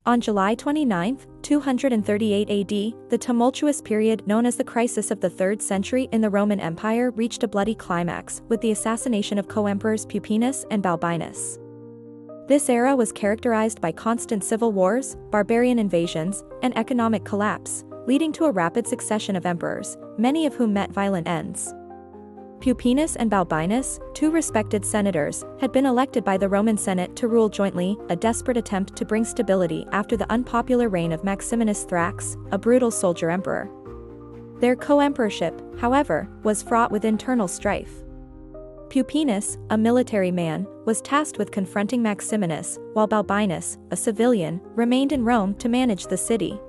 On July 29, 238 AD, the tumultuous period known as the crisis of the 3rd century in the Roman Empire reached a bloody climax with the assassination of co-emperors Pupienus and Balbinus. This era was characterized by constant civil wars, barbarian invasions, and economic collapse, leading to a rapid succession of emperors, many of whom met violent ends. Pupienus and Balbinus, two respected senators, had been elected by the Roman Senate to rule jointly, a desperate attempt to bring stability after the unpopular reign of Maximinus Thrax, a brutal soldier emperor. Their co-emperorship, however, was fraught with internal strife. Pupienus, a military man, was tasked with confronting Maximinus, while Balbinus, a civilian, remained in Rome to manage the city.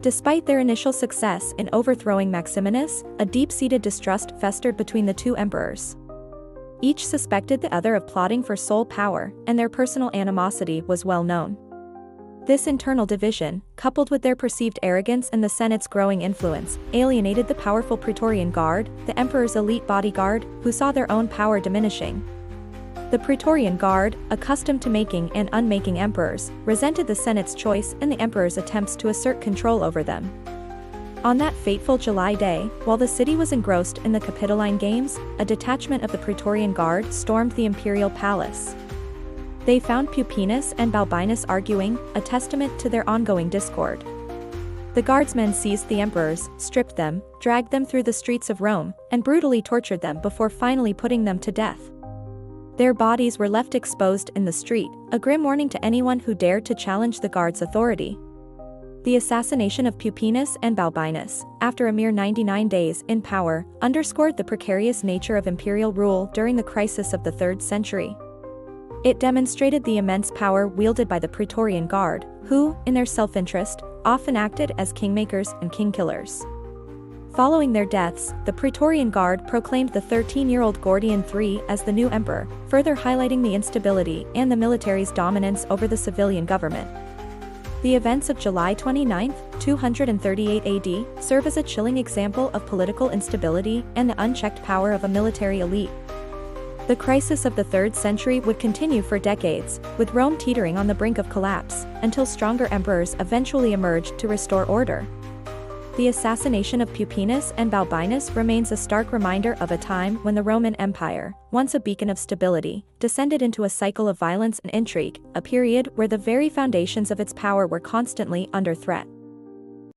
Despite their initial success in overthrowing Maximinus, a deep-seated distrust festered between the two emperors. Each suspected the other of plotting for sole power, and their personal animosity was well known. This internal division, coupled with their perceived arrogance and the Senate's growing influence, alienated the powerful Praetorian Guard, the emperor's elite bodyguard, who saw their own power diminishing. The Praetorian Guard, accustomed to making and unmaking emperors, resented the Senate's choice and the emperor's attempts to assert control over them. On that fateful July day, while the city was engrossed in the Capitoline Games, a detachment of the Praetorian Guard stormed the imperial palace. They found Pupienus and Balbinus arguing, a testament to their ongoing discord. The guardsmen seized the emperors, stripped them, dragged them through the streets of Rome, and brutally tortured them before finally putting them to death. Their bodies were left exposed in the street, a grim warning to anyone who dared to challenge the guard's authority. The assassination of Pupienus and Balbinus, after a mere 99 days in power, underscored the precarious nature of imperial rule during the crisis of the 3rd century. It demonstrated the immense power wielded by the Praetorian Guard, who, in their self-interest, often acted as kingmakers and kingkillers. Following their deaths, the Praetorian Guard proclaimed the 13-year-old Gordian III as the new emperor, further highlighting the instability and the military's dominance over the civilian government. The events of July 29, 238 AD, serve as a chilling example of political instability and the unchecked power of a military elite. The crisis of the 3rd century would continue for decades, with Rome teetering on the brink of collapse, until stronger emperors eventually emerged to restore order. The assassination of Pupienus and Balbinus remains a stark reminder of a time when the Roman Empire, once a beacon of stability, descended into a cycle of violence and intrigue, a period where the very foundations of its power were constantly under threat.